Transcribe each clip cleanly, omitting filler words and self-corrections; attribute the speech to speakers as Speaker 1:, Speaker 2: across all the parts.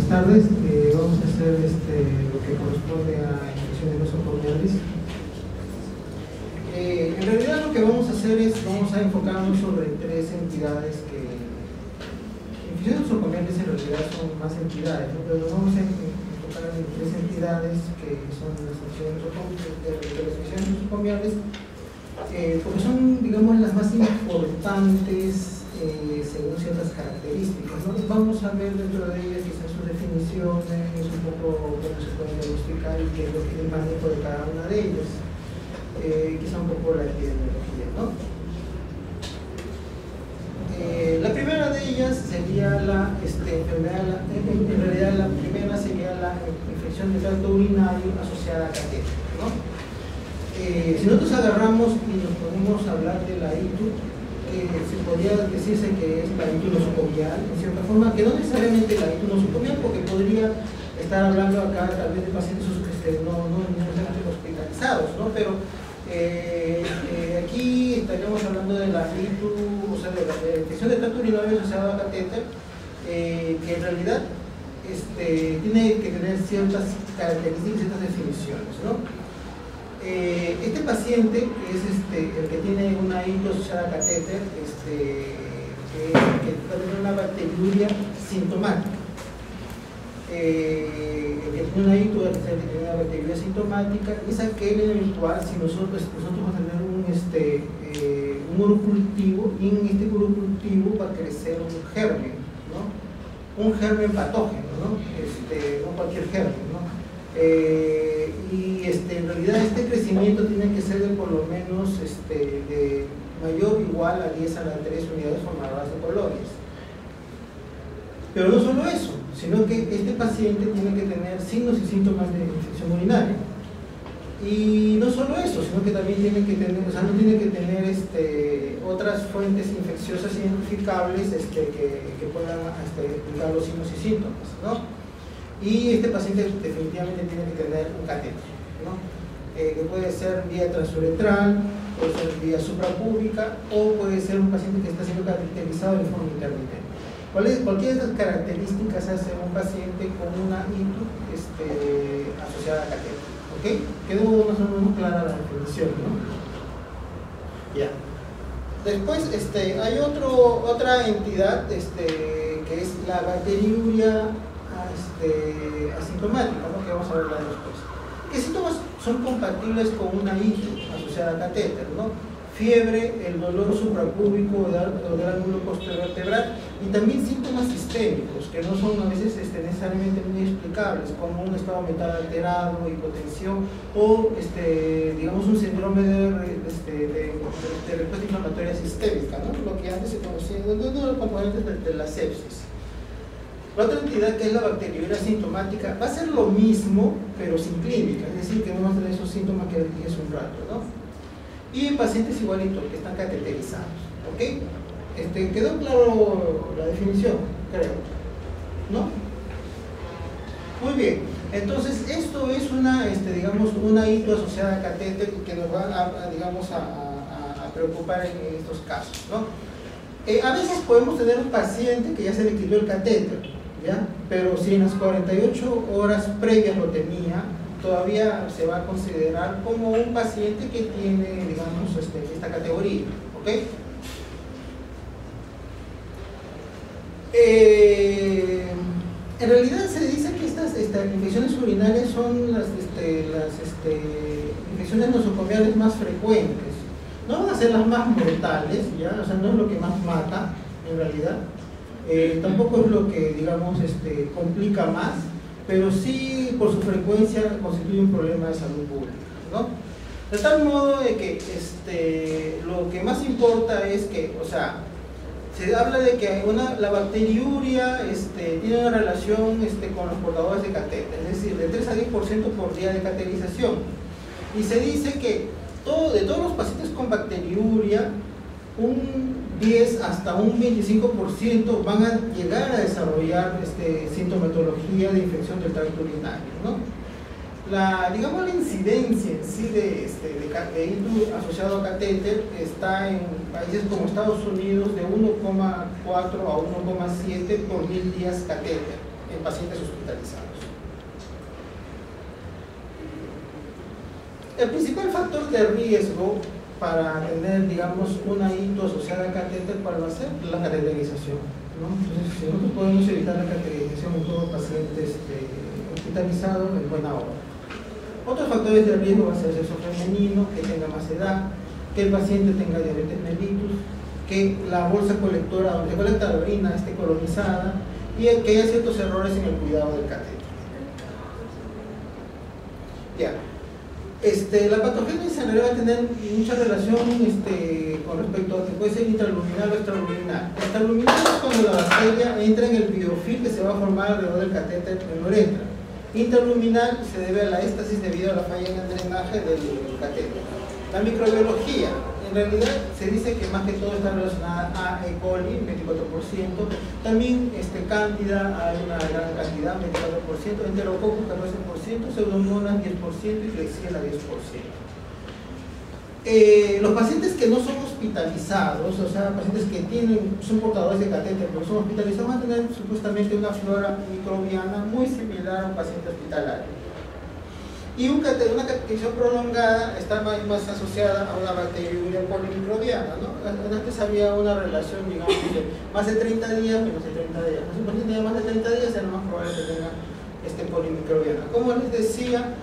Speaker 1: buenas tardes. Vamos a hacer lo que corresponde a infecciones nosocomiales. En realidad lo que vamos a hacer es, vamos a enfocarnos sobre tres entidades que... Infecciones nosocomiales en realidad son más entidades, ¿no? Pero nos vamos a enfocar en tres entidades que son las infecciones nosocomiales, porque son, digamos, las más importantes según ciertas características, ¿no? Vamos a ver dentro de ellas quizás sus definiciones, un poco cómo se pueden diagnosticar y qué es lo que el manejo de cada una de ellas, quizá un poco la epidemiología, ¿no? La primera de ellas sería la enfermedad, en realidad la primera sería la infección del tracto urinario asociada a catéter, ¿no? Si nosotros agarramos y nos ponemos a hablar de la ITU, se podría decirse que es la ITU nosocomial, en cierta forma, que no necesariamente la ITU nosocomial, porque podría estar hablando acá tal vez de pacientes no necesariamente hospitalizados, ¿no? Pero aquí estaríamos hablando de la ITU, o sea, de la infección del tracto urinario asociado a catéter, que en realidad tiene que tener ciertas características, ciertas definiciones, ¿no? Este paciente es el que tiene una ITU asociada a catéter, que puede tener una bacteriuria sintomática. El que tiene una ITU tiene una bacteriuria sintomática es aquel en el cual, si nosotros vamos a tener un urocultivo, y en este urocultivo va a crecer un germen, ¿no? Un germen patógeno, ¿no? No cualquier germen, ¿no? En realidad este crecimiento tiene que ser de por lo menos de mayor o igual a 10 a la 3 unidades formadoras de colonias. Pero no solo eso, sino que este paciente tiene que tener signos y síntomas de infección urinaria. Y no solo eso, sino que también tiene que tener, o sea, no tiene que tener otras fuentes infecciosas identificables que puedan explicar los signos y síntomas, ¿no? Y este paciente definitivamente tiene que tener un catéter, ¿no? Que puede ser vía transuretral, puede ser vía suprapúbica, o puede ser un paciente que está siendo caracterizado de forma intermitente. Cualquiera de estas características hace un paciente con una ITU asociada a catéter, ¿ok? Quedó más o menos clara la definición, ¿no? Ya. Después hay otra entidad que es la bacteriuria asintomática, ¿no? Que vamos a ver después. ¿Qué síntomas son compatibles con una ITU asociada a catéter, ¿no? Fiebre, el dolor suprapúbico o del ángulo postvertebral, y también síntomas sistémicos que no son a veces necesariamente muy explicables, como un estado mental alterado, hipotensión o digamos un síndrome de respuesta inflamatoria sistémica, ¿no? Lo que antes se conocía, uno de los componentes de la sepsis. La otra entidad, que es la bacteriuria asintomática, va a ser lo mismo, pero sin clínica, es decir, que no vamos a tener esos síntomas que les dije hace un rato, ¿no? Y en pacientes igualitos, que están cateterizados, ¿ok? ¿Quedó claro la definición? Creo, ¿no? Muy bien, entonces esto es digamos, una ITU asociada a catéter que nos va a preocupar en estos casos, ¿no? A veces podemos tener un paciente que ya se le quitó el catéter, ¿ya? Pero si en las 48 horas previas lo tenía, todavía se va a considerar como un paciente que tiene, digamos, esta categoría, ¿ok? En realidad se dice que estas infecciones urinarias son las infecciones nosocomiales más frecuentes. No van a ser las más mortales, ¿ya? O sea, no es lo que más mata, en realidad. Tampoco es lo que, digamos, complica más, pero sí, por su frecuencia, constituye un problema de salud pública, ¿no? De tal modo de que lo que más importa es que, o sea, se habla de que la bacteriuria tiene una relación con los portadores de catéter, es decir, de 3 a 10% por día de cateterización. Y se dice que de todos los pacientes con bacteriuria, un 10 hasta un 25% van a llegar a desarrollar sintomatología de infección del tracto urinario, ¿no? Digamos, la incidencia en sí de ITU asociado a catéter está en países como Estados Unidos de 1,4 a 1,7 por 1000 días catéter, en pacientes hospitalizados. El principal factor de riesgo para tener, digamos, una hito asociada a catéter, ¿cuál va a ser? La cateterización, ¿no? Entonces, si nosotros podemos evitar la cateterización en todo paciente hospitalizado, es buena hora. Otros factores de riesgo van a ser el sexo femenino, que tenga más edad, que el paciente tenga diabetes mellitus, que la bolsa colectora donde se colecta la orina esté colonizada y que haya ciertos errores en el cuidado del catéter. Ya. La patogénesis en realidad va a tener mucha relación con respecto a que puede ser intraluminal o extraluminal. Extraluminal es cuando la bacteria entra en el biofilm que se va a formar alrededor del catéter en la uretra. Intraluminal se debe a la éstasis debido a la falla en el drenaje del catéter. La microbiología, en realidad se dice que más que todo está relacionada a E. coli, 24%, también cándida hay una gran cantidad, 24%, enterococcus 14%, pseudomonas 10% y klebsiella 10%. Los pacientes que no son hospitalizados, o sea, pacientes que son portadores de catéter pero son hospitalizados, van a tener supuestamente una flora microbiana muy similar a un paciente hospitalario. Y una cateterización prolongada está más asociada a una bacteriuria polimicrobiana, ¿no? Antes había una relación, digamos, de más de 30 días, menos de 30 días. Si un paciente tiene más de 30 días, es más probable que tenga polimicrobiana. Como les decía,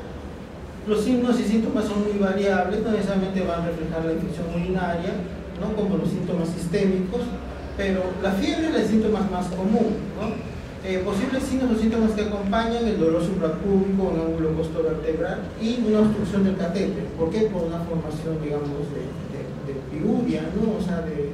Speaker 1: los signos y síntomas son muy variables, no necesariamente van a reflejar la infección urinaria, ¿no? Como los síntomas sistémicos, pero la fiebre es el síntoma más común, ¿no? Posibles signos o síntomas que acompañan el dolor suprapúbico, un ángulo costovertebral y una obstrucción del catéter. ¿Por qué? Por una formación, digamos, de piuria, ¿no? O sea, de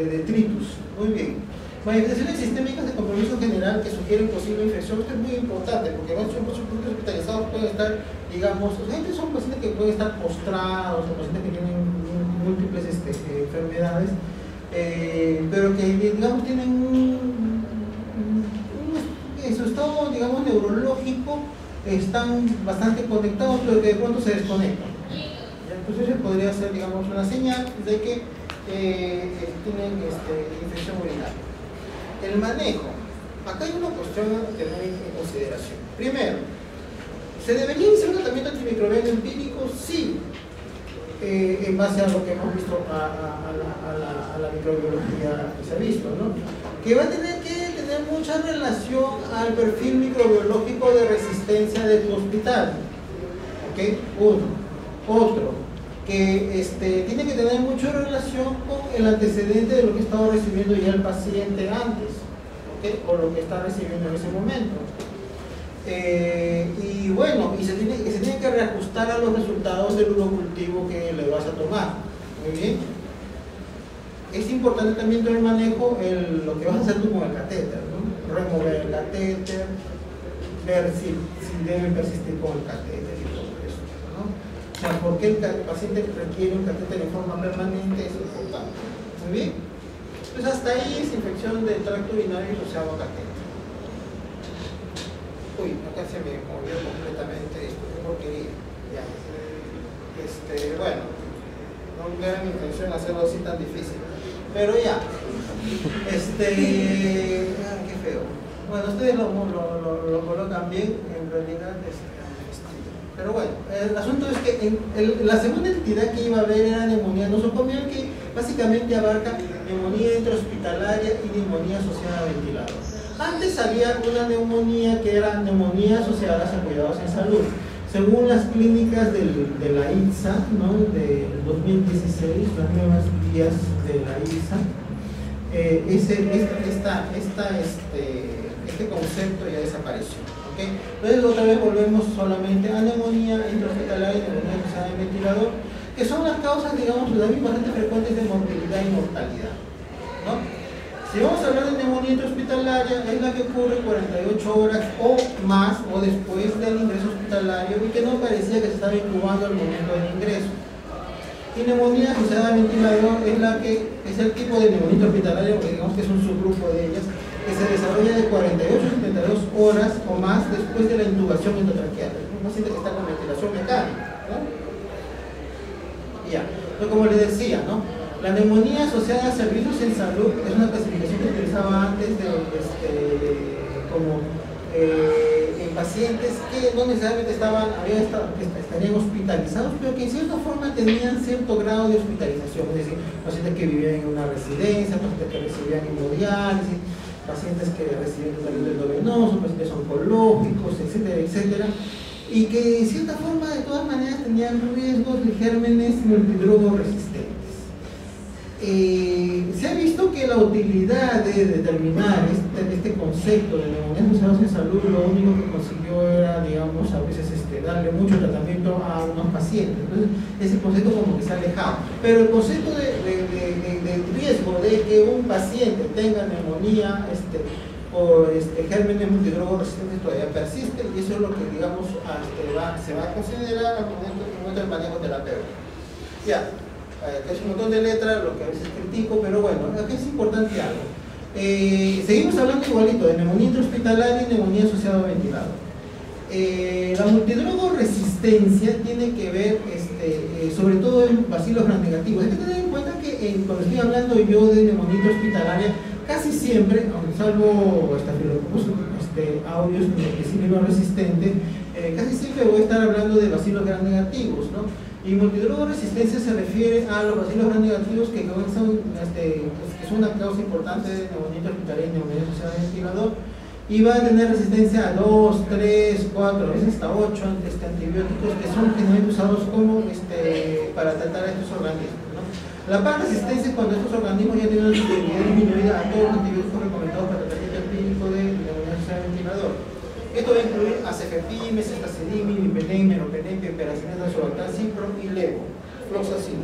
Speaker 1: detritus. Muy bien. Manifestaciones sistémicas de compromiso general que sugieren posible infección. Esto es muy importante porque muchos pacientes hospitalizados pueden estar, digamos, son pacientes que pueden estar postrados, o pacientes que tienen múltiples enfermedades. Pero que, digamos, tienen en su estado, digamos, neurológico, están bastante conectados, pero que de pronto se desconectan. Entonces eso podría ser, digamos, una señal de que tienen infección urinaria. El manejo. Acá hay una cuestión a tener en consideración. Primero, ¿se debería hacer un tratamiento antimicrobiano empírico? Sí. En base a lo que hemos visto a la microbiología que se ha visto, ¿no? Que va a tener que tener mucha relación al perfil microbiológico de resistencia de tu hospital, ¿ok? Otro, que tiene que tener mucha relación con el antecedente de lo que estaba recibiendo ya el paciente antes, ¿ok? O lo que está recibiendo en ese momento. Y bueno, se tiene que reajustar a los resultados del urocultivo que le vas a tomar. Muy bien. Es importante también todo el manejo, lo que vas a hacer tú con el catéter, ¿no? Remover el catéter, ver si debe persistir con el catéter y todo eso, ¿no? O sea, ¿por qué el paciente requiere un catéter en forma permanente? Es importante. Muy bien. Entonces hasta ahí es infección del tracto urinario asociado a catéter. Uy, acá se me movió completamente esto, qué porquería. Ya. Bueno, no era mi intención hacerlo así tan difícil. Pero ya. Qué feo. Bueno, ustedes lo colocan bien, en realidad. Pero bueno, el asunto es que la segunda entidad que iba a haber era neumonía nosocomial, que básicamente abarca neumonía intrahospitalaria y neumonía asociada a ventilador. Antes había una neumonía que era neumonía asociada a cuidados en salud. Según las clínicas de la INSA, ¿no? De 2016, las nuevas guías de la INSA, este concepto ya desapareció. ¿Okay? Entonces otra vez volvemos solamente a neumonía intrahospitalaria y neumonía asociada al ventilador, que son las causas, digamos, también bastante frecuentes de morbilidad y mortalidad, ¿no? Si vamos a hablar de neumonía intrahospitalaria, es la que ocurre 48 horas o más o después del ingreso hospitalario y que no parecía que se estaba incubando al momento del ingreso. Y neumonía asociada al ventilador es la que es el tipo de neumonía intrahospitalaria, porque digamos que es un subgrupo de ellas, que se desarrolla de 48 a 72 horas o más después de la intubación endotraqueal. Un paciente que está con ventilación mecánica, ¿no? Y ya, pero como les decía, ¿no? La neumonía asociada a servicios en salud es una clasificación que utilizaba antes en pacientes que no necesariamente estarían hospitalizados, pero que en cierta forma tenían cierto grado de hospitalización, es decir, pacientes que vivían en una residencia, pacientes que recibían hemodiálisis, pacientes que recibían tratamiento endovenoso, pacientes oncológicos, etcétera, etcétera, y que en cierta forma de todas maneras tenían riesgos de gérmenes multidrogo resistentes. Se ha visto que la utilidad de determinar este concepto de neumonías asociadas en salud, lo único que consiguió era, digamos, a veces darle mucho tratamiento a unos pacientes. Entonces, ese concepto como que se ha alejado. Pero el concepto de riesgo de que un paciente tenga neumonía o gérmenes multidrogo resistentes todavía persiste, y eso es lo que, digamos, se va a considerar al momento del manejo terapéutico. Ya. Es un montón de letras, lo que a veces critico, pero bueno, aquí es importante algo. Seguimos hablando igualito de neumonía intrahospitalaria y neumonía asociada a ventilador. La multidrogo resistencia tiene que ver sobre todo en bacilos gram negativos. Hay que tener en cuenta que cuando estoy hablando yo de neumonía intrahospitalaria, casi siempre, aunque salvo Staphylococcus aureus, que sí vino resistente, casi siempre voy a estar hablando de bacilos gram negativos, ¿no? Y multidrogo resistencia se refiere a los bacilos gram negativos que son una causa importante de neumonía intrahospitalaria y neumonía asociada a ventilador, y va a tener resistencia a 2, 3, 4, a veces hasta 8 antibióticos que son generalmente usados como para tratar a estos organismos, ¿no? La resistencia es cuando estos organismos ya tienen una sensibilidad disminuida a todos los antibióticos recomendados para tratamiento clínico de neumonía asociada a ventilador. Esto va a incluir acefepime, ceftazidime, imipenem, meropenem, piperacillin, sulbactam, cipro y levo, floxacin.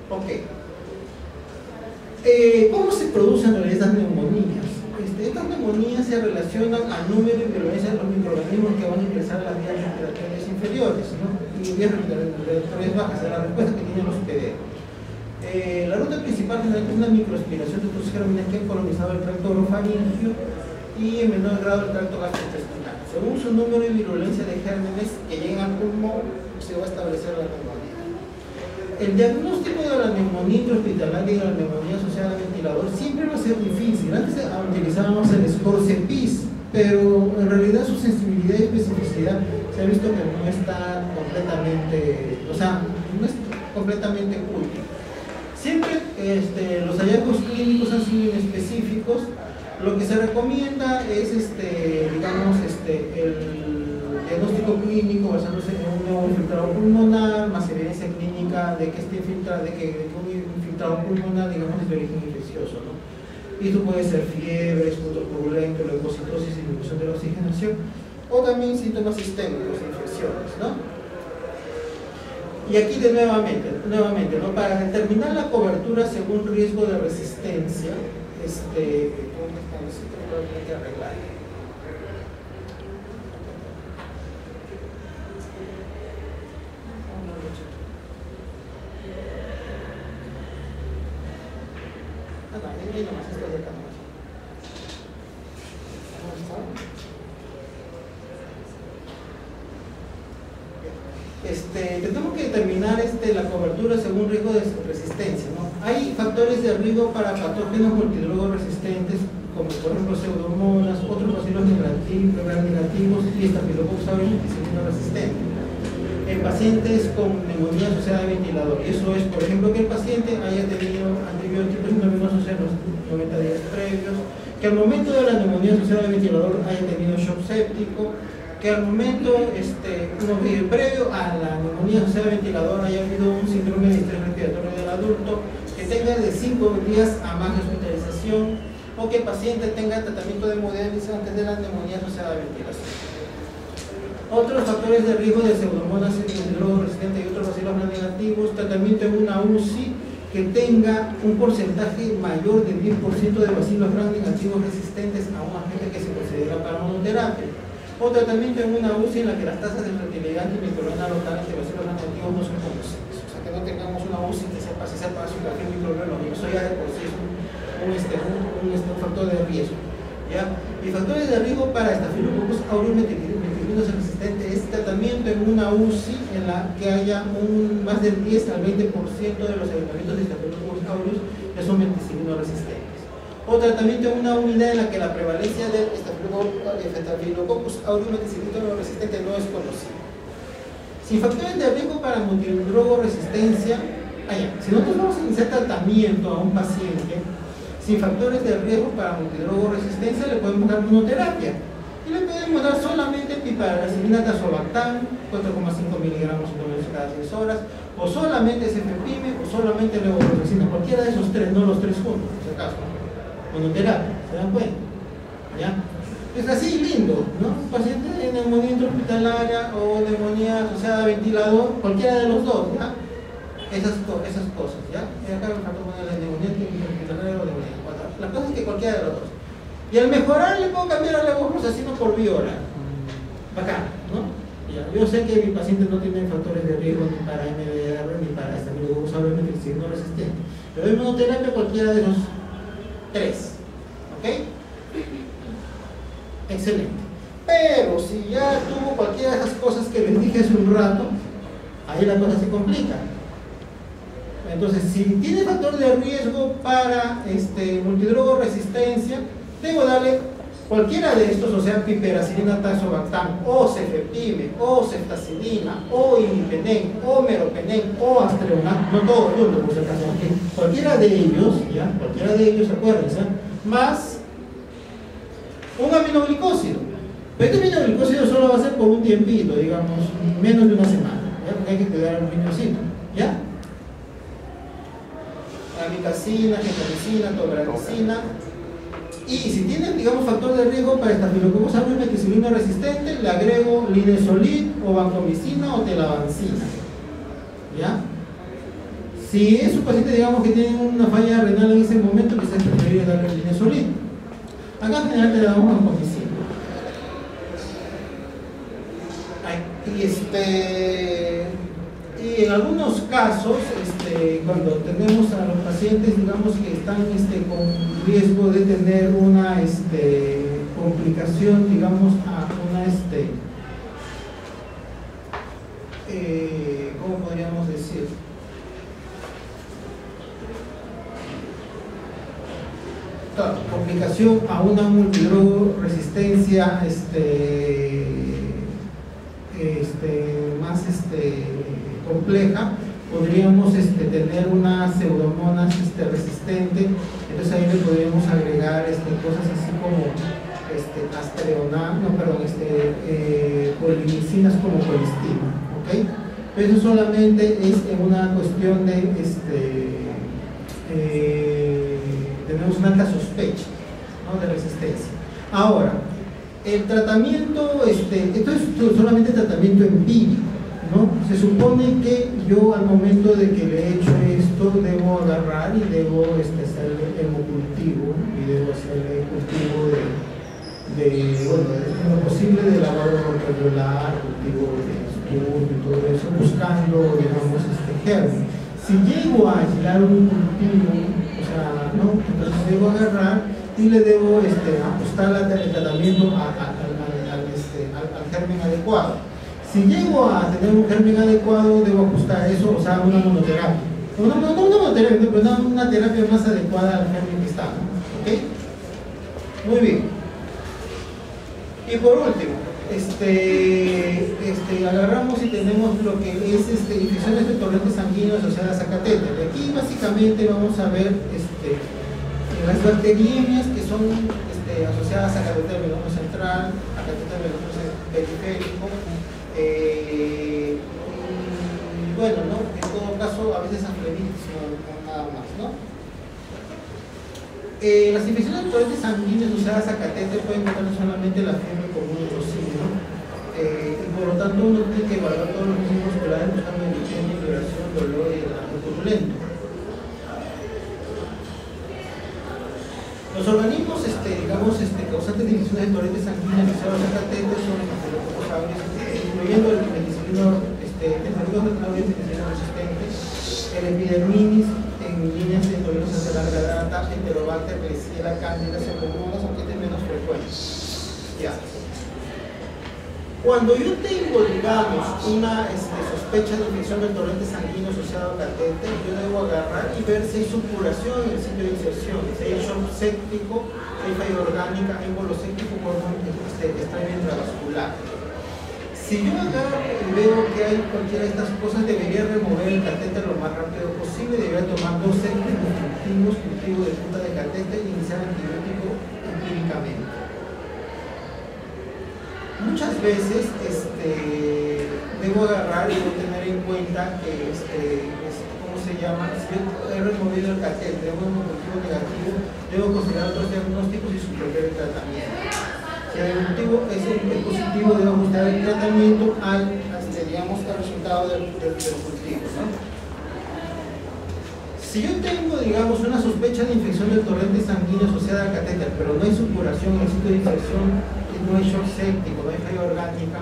Speaker 1: Ok. ¿Cómo se producen estas neumonías? Estas neumonías se relacionan al número y virulencia de los microorganismos que van a ingresar a las vías respiratorias inferiores, ¿no? Y vías respiratorias bajas, es la respuesta que tienen los PD. La ruta principal generalmente es una microaspiración de estos gérmenes que han colonizado el tracto orofaringio y en menor grado el tracto gastrointestinal. Según su número y virulencia de gérmenes que llegan al pulmón, se va a establecer la neumonía. El diagnóstico de la neumonía intrahospitalaria y de la neumonía asociada al ventilador siempre va a ser difícil. Antes utilizábamos el score CEPIS, pero en realidad su sensibilidad y especificidad se ha visto que no está completamente, no es completamente útil. Siempre los hallazgos clínicos han sido inespecíficos. Lo que se recomienda es el diagnóstico clínico basándose en un nuevo infiltrado pulmonar, más evidencia clínica de que un infiltrado pulmonar, digamos, es de origen infeccioso, ¿no? Y esto puede ser fiebre, esputo purulento, leucocitosis, disminución de la oxigenación, o también síntomas sistémicos, infecciones, ¿no? Y aquí nuevamente, ¿no? Para determinar la cobertura según riesgo de resistencia, hay que arreglar. Tenemos que determinar la cobertura según riesgo de resistencia, ¿no? Hay factores de riesgo para patógenos multidrogo resistentes, como por ejemplo pseudomonas, otros bacilos negativos y Staphylococcus aureus que son resistentes. En pacientes con neumonía asociada a ventilador, y eso es, por ejemplo, que el paciente haya tenido antibióticos intravenosos en los 90 días previos, que al momento de la neumonía asociada a ventilador haya tenido shock séptico, que al momento previo a la neumonía asociada a ventilador haya habido un síndrome de estrés respiratorio del adulto, que tenga de 5 días a más de hospitalización, o que el paciente tenga tratamiento de hemodiálisis antes de la neumonía asociada a ventilación. Otros factores de riesgo de pseudomonas multidrogo resistente y otros bacilos gram negativos, tratamiento en una UCI que tenga un porcentaje mayor del 10% de bacilos gram negativos resistentes a un agente que se considera para monoterapia, o tratamiento en una UCI en la que las tasas de fertilidad antimicrobiana local ante bacilos gram negativos no son conocidas. O sea, que no tengamos una UCI que sepa si se pasa un perfil microbiológico, eso ya de por sí es un factor de riesgo, ¿ya? Y factores de riesgo para Staphylococcus aureus meticilinosa resistente es tratamiento tratamiento en una UCI en la que haya más del 10 al 20% de los ayuntamientos de Staphylococcus aureus que son meticilino resistentes. O tratamiento en una unidad en la que la prevalencia del Staphylococcus aureus meticilino resistente no es conocida. Sin factores de riesgo para multidrogoresistencia, si nosotros vamos a iniciar tratamiento a un paciente sin factores de riesgo para multidrogoresistencia, le podemos dar monoterapia. Y le podemos dar solamente piperacilina tazobactam, 4,5 miligramos cada 10 horas, o solamente cefepime, o solamente levofloxacina, cualquiera de esos tres, no los tres juntos, por si acaso. Monoterapia, ¿se dan cuenta? ¿Ya? Es así lindo, ¿no? Un paciente de neumonía intrahospitalaria o neumonía asociada a ventilador, cualquiera de los dos, ¿ya? Esas cosas, ¿ya? Y acá me faltó poner la neumonía intrahospitalaria o neumonía. La cosa es que cualquiera de los dos. Y al mejorar le puedo cambiar al levofloxacino por viola. Bacán, ¿no? Ya, yo sé que mi paciente no tiene factores de riesgo ni para MDR ni para Staphylococcus aureus meticilino resistente. Le doy monoterapia cualquiera de los tres. ¿Ok? Excelente. Pero si ya tuvo cualquiera de esas cosas que les dije hace un rato, ahí la cosa se complica. Entonces, si tiene factor de riesgo para multidrogoresistencia, debo darle cualquiera de estos, o sea, piperacilina tazobactam, o cefepime, o ceftazidina, o imipenem, o meropenem, o astreonat, no todo junto, por si acaso, cualquiera de ellos, ¿ya? Cualquiera de ellos, acuérdense, más un aminoglicósido. Pero este aminoglicósido solo va a ser por un tiempito, digamos, menos de una semana, ¿ya? Porque hay que cuidar al niñocito, ¿ya? Amikacina, gentamicina, tobranicina. Y si tiene, digamos, factor de riesgo para Staphylococcus aureus meticilino resistente, le agrego linezolid o vancomicina o telavancina. ¿Ya? Si es un paciente, digamos, que tiene una falla renal en ese momento, quizás es preferible darle linezolid. Acá en general le damos vancomicina. Y en algunos casos, cuando tenemos a los pacientes, digamos, que están con riesgo de tener una complicación, digamos, a una, ¿cómo podríamos decir? Claro, complicación a una multidrogoresistencia más compleja, podríamos tener una pseudomonas resistente. Entonces ahí le podríamos agregar cosas así como polimicinas como colistina, ¿ok? Pero eso solamente es una cuestión de tenemos una alta sospecha, ¿no?, de resistencia. Ahora, el tratamiento, esto es solamente tratamiento empírico, ¿no? Se supone que yo al momento de que le he hecho esto debo agarrar y debo hacerle hemocultivo y debo hacerle cultivo en lo posible de lavado bronquial, cultivo de estudio y todo eso, buscando, digamos, germen. Si llego a aislar un cultivo, o sea, ¿no?, entonces debo agarrar y le debo ajustar el tratamiento al germen adecuado. Si llego a tener un germen adecuado, debo ajustar eso, o sea, una monoterapia. No una monoterapia, pero una terapia más adecuada al germen que está, ¿no? ¿Ok? Muy bien. Y por último, agarramos y tenemos lo que es infecciones de torrentes sanguíneos asociadas a catéter. Aquí básicamente vamos a ver las bacteriemias que son asociadas a catéter venoso central, a catéter venoso periférico. Bueno, ¿no?, en todo caso a veces anflebitis, no nada más, ¿no? Las infecciones de torrentes sanguíneos asociadas a catéter pueden tratar solamente la fiebre común y rocío, y por lo tanto uno tiene que evaluar todos los signos musculares buscando indicación, vibración, dolor y el turbulento. Los organismos, digamos, causantes de infecciones de torrentes sanguíneos asociados a catéter son los Staphylococcus aureus, incluyendo el meticilino resistente, el epiderminis en líneas de endovirus de larga data, Enterobacter, Klebsiella, Candida, Pseudomonas, aunque es menos frecuente. Ya. Cuando yo tengo, digamos, una sospecha de infección del torrente sanguíneo asociado al catéter, yo debo agarrar y ver si hay supuración en el sitio de inserción, si hay shock séptico, si hay falla orgánica, hay embolo séptico por extraño intravascular. Si yo agarro y veo que hay cualquiera de estas cosas, debería remover el catéter lo más rápido posible, debería tomar 2 cultivos de punta de catéter y iniciar antibiótico empíricamente. Muchas veces debo agarrar y debo tener en cuenta que, ¿cómo se llama? Si yo he removido el catéter, tengo un motivo negativo, debo considerar otros diagnósticos y suspender el tratamiento. Si el motivo es positivo, debo ajustar el tratamiento al resultado del cultivo, ¿no? Si yo tengo, digamos, una sospecha de infección del torrente sanguíneo asociada al catéter, pero no hay supuración en el sitio de infección, no hay shock séptico, no hay falla orgánica,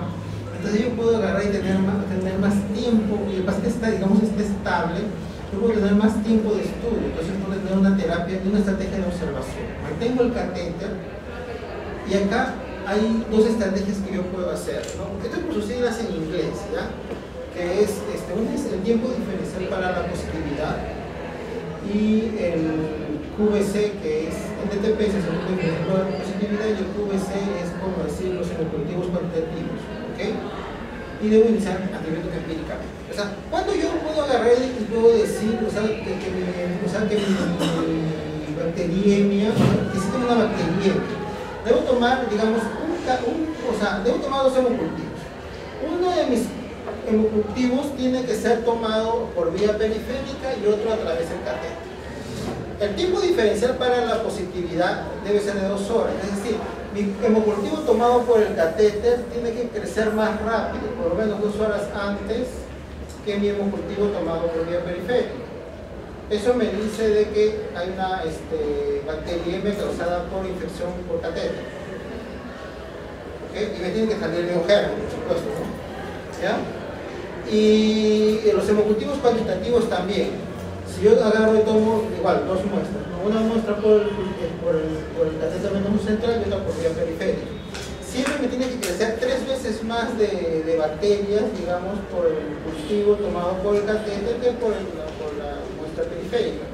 Speaker 1: entonces yo puedo agarrar y tener más tiempo, y el paciente está, digamos, estable, yo puedo tener más tiempo de estudio, entonces puedo tener una terapia y una estrategia de observación. Mantengo el catéter y acá hay 2 estrategias que yo puedo hacer, ¿no? Esto por sus siglas en inglés, ¿ya? Que es, uno es el tiempo diferencial para la positividad y el QVC, que es el DTP, es el segundo diferencial para la positividad, y el QVC es, como decir, los serocultivos cuantitativos, ¿ok? Y debo iniciar antibiótico empíricamente. O sea, cuando yo puedo agarrar y puedo decir, que mi bacteriemia, que sí tengo una bacteriemia, debo tomar, digamos, debo tomar 2 hemocultivos. Uno de mis hemocultivos tiene que ser tomado por vía periférica y otro a través del catéter. El tiempo diferencial para la positividad debe ser de 2 horas, es decir, mi hemocultivo tomado por el catéter tiene que crecer más rápido, por lo menos 2 horas antes que mi hemocultivo tomado por vía periférica. Eso me dice de que hay una bacteriemia causada por infección por catéter. ¿Okay? Y me tiene que salir el germen, por supuesto, ¿no? ¿Ya? Y los hemocultivos cuantitativos también. Si yo agarro y tomo igual 2 muestras, ¿no? Una muestra por el catéter venoso central y otra por vía periférica. Siempre me tiene que crecer 3 veces más de bacterias, digamos, por el cultivo tomado por el catéter que por la muestra periférica.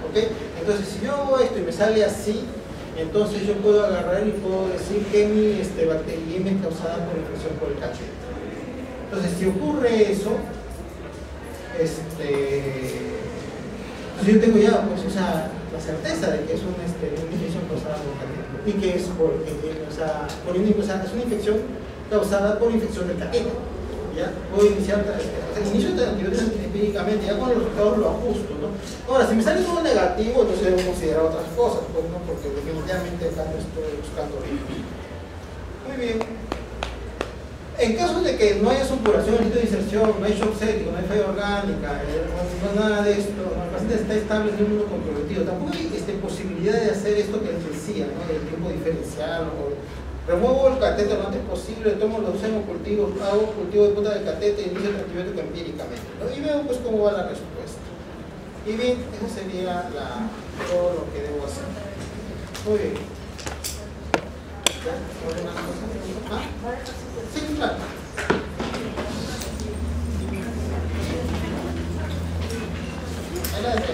Speaker 1: ¿Okay? Entonces, si yo hago esto y me sale así, entonces yo puedo agarrar y puedo decir que mi bacteriemia es causada por infección por el catéter. Entonces, si ocurre eso, yo tengo ya, pues, la certeza de que es una infección causada por el catéter y que es es una infección causada por infección del catéter. ¿Ya? Puedo iniciar, inicio de antibióticos empíricamente, ya con los resultados lo ajusto, ¿no? Ahora, si me sale todo negativo, entonces debo considerar otras cosas, pues, ¿no? Porque definitivamente acá no estoy buscando riesgos. Muy bien. En caso de que no haya supuración en el sitio de inserción, no hay shock séptico, no hay falla orgánica, no nada de esto, el paciente está estable, no es comprometido, tampoco hay posibilidad de hacer esto que les decía, ¿no? Del tiempo diferencial, remuevo el catéter lo antes posible, tomo los hemocultivos, hago cultivo de punta del catéter y inicio el antibiótico empíricamente, ¿no? Y veo pues cómo va la respuesta. Y bien, eso sería todo lo que debo hacer. Muy bien. ¿Ya? ¿Alguna cosa? ¿Ah? Sí, claro. Ahí la dejé.